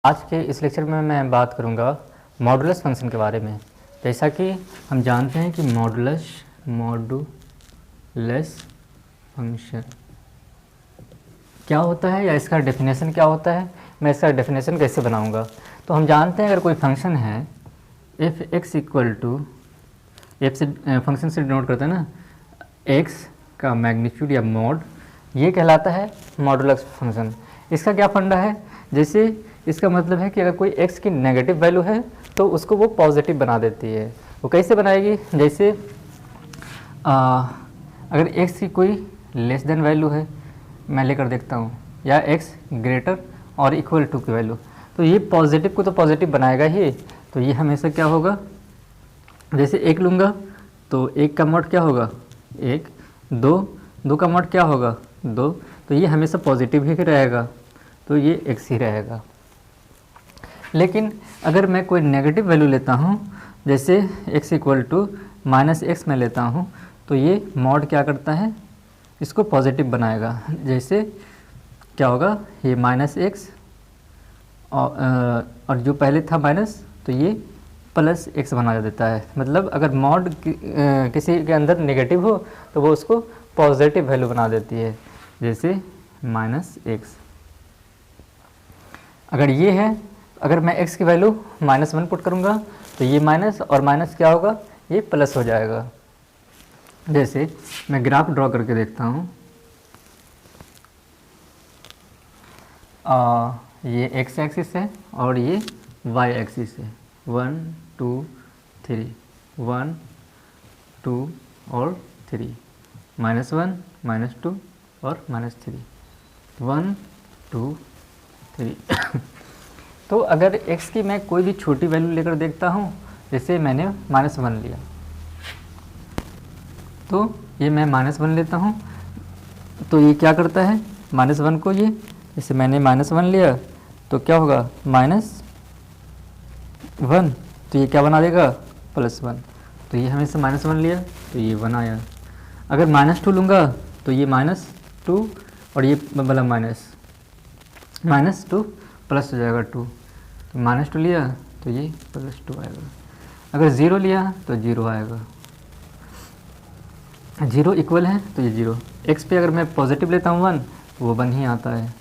आज के इस लेक्चर में मैं बात करूंगा मॉडुलस फंक्शन के बारे में। जैसा कि हम जानते हैं कि मॉडुलस फंक्शन क्या होता है या इसका डेफिनेशन क्या होता है, मैं इसका डेफिनेशन कैसे बनाऊंगा। तो हम जानते हैं अगर कोई फंक्शन है f x equal to, f से फंक्शन से डिनोट करते हैं ना, एक्स का मैग्नीट्यूड या मॉड, ये कहलाता है मॉडुलस फंक्शन। इसका क्या फंडा है, जैसे इसका मतलब है कि अगर कोई x की नेगेटिव वैल्यू है तो उसको वो पॉजिटिव बना देती है। वो कैसे बनाएगी, जैसे अगर x की कोई लेस देन वैल्यू है, मैं लेकर देखता हूँ, या x ग्रेटर और इक्वल टू की वैल्यू, तो ये पॉजिटिव को तो पॉजिटिव बनाएगा ही। तो ये हमेशा क्या होगा, जैसे एक लूँगा तो एक का मॉड क्या होगा, एक, दो का मॉड क्या होगा, दो, तो ये हमेशा पॉजिटिव ही रहेगा, तो ये x ही रहेगा। लेकिन अगर मैं कोई नेगेटिव वैल्यू लेता हूँ, जैसे x equal to minus x मैं लेता हूँ, तो ये मॉड क्या करता है, इसको पॉजिटिव बनाएगा। जैसे क्या होगा, ये माइनस एक्स और जो पहले था माइनस, तो ये प्लस एक्स बना देता है। मतलब अगर मॉड किसी के अंदर नेगेटिव हो तो वो उसको पॉजिटिव वैल्यू बना देती है, जैसे माइनस एक्स। अगर ये है, अगर मैं x की वैल्यू -1 पुट करूँगा तो ये माइनस और माइनस क्या होगा, ये प्लस हो जाएगा। जैसे मैं ग्राफ ड्रॉ करके देखता हूँ, ये x एक्सिस है और ये y एक्सिस है, 1 2 3, 1 2 और 3, -1 -2 और -3, 1 2 3 तो अगर x की मैं कोई भी छोटी वैल्यू लेकर देखता हूँ, जैसे मैंने -1 लिया, तो ये मैं -1 लेता हूँ, तो ये क्या करता है, -1 को ये, जैसे मैंने -1 लिया तो क्या होगा, -1, तो ये क्या बना देगा, +1, तो ये हमेशा -1 लिया तो ये 1 आया। अगर -2 लूँगा तो ये -2 और ये मतलब -2 प्लस हो जाएगा 2, तो -2 लिया तो ये +2 आएगा। अगर 0 लिया तो 0 आएगा, 0 इक्वल है तो ये 0। x पे अगर मैं पॉजिटिव लेता हूँ 1, तो वो 1 ही आता है।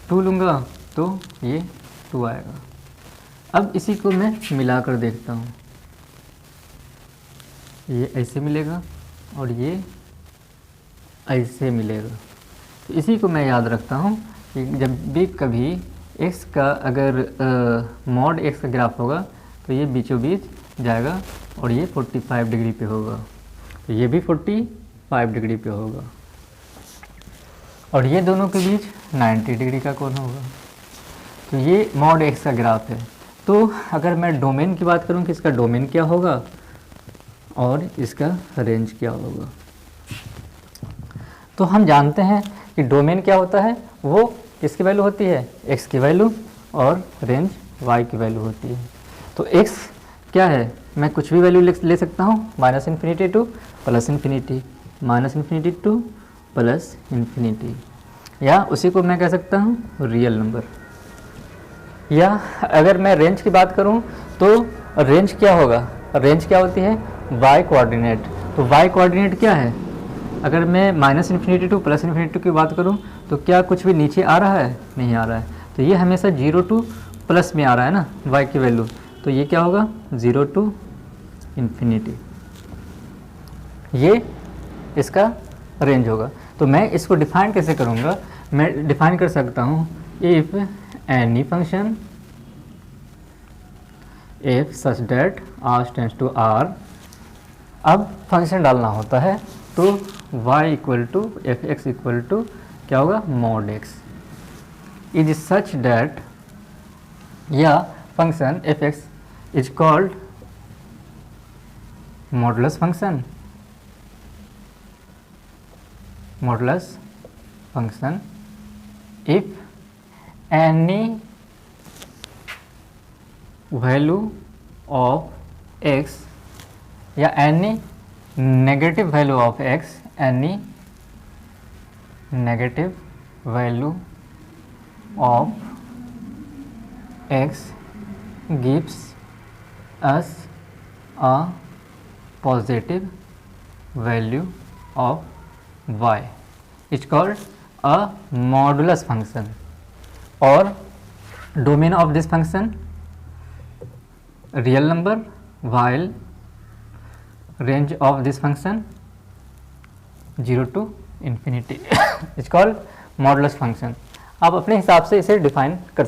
2 लूँगा तो ये 2 आएगा। अब इसी को मैं मिला कर देखता हूँ, ये ऐसे मिलेगा और ये ऐसे मिलेगा। तो इसी को मैं याद रखता हूँ कि जब भी कभी x का अगर मॉड x का ग्राफ होगा तो ये बीचों बीच जाएगा और ये 45 डिग्री पे होगा, तो ये भी 45 डिग्री पे होगा, और ये दोनों के बीच 90 डिग्री का कोण होगा। तो ये मॉड x का ग्राफ है। तो अगर मैं डोमेन की बात करूँ कि इसका डोमेन क्या होगा और इसका रेंज क्या होगा, तो हम जानते हैं कि डोमेन क्या होता है, वो किसकी वैल्यू होती है, x की वैल्यू, और रेंज y की वैल्यू होती है। तो x क्या है, मैं कुछ भी वैल्यू ले सकता हूँ, -∞ टू +∞, -∞ टू +∞, या उसी को मैं कह सकता हूँ रियल नंबर। या अगर मैं रेंज की बात करूँ तो रेंज क्या होगा, रेंज क्या होती है, y कोऑर्डिनेट। तो y कोऑर्डिनेट क्या है, अगर मैं -∞ टू +∞ की बात करूं तो क्या कुछ भी नीचे आ रहा है, नहीं आ रहा है, तो ये हमेशा 0 टू प्लस में आ रहा है ना y की वैल्यू, तो ये क्या होगा, 0 टू ∞, ये इसका रेंज होगा। तो मैं इसको डिफाइन कैसे करूँगा, मैं डिफाइन कर सकता हूँ if any function if such that r tends to r। अब फंक्शन डालना होता है तो y equal to f x equal to क्या होगा, mod x is such that, या function f x is called modulus function, modulus function if any value of x या any negative value of x, any negative value of x gives us a positive value of y is called a modulus function, or domain of this function real number, while range of this function 0 to infinity is called modulus function। आप अपने हिसाब से इसे define कर सकते हैं।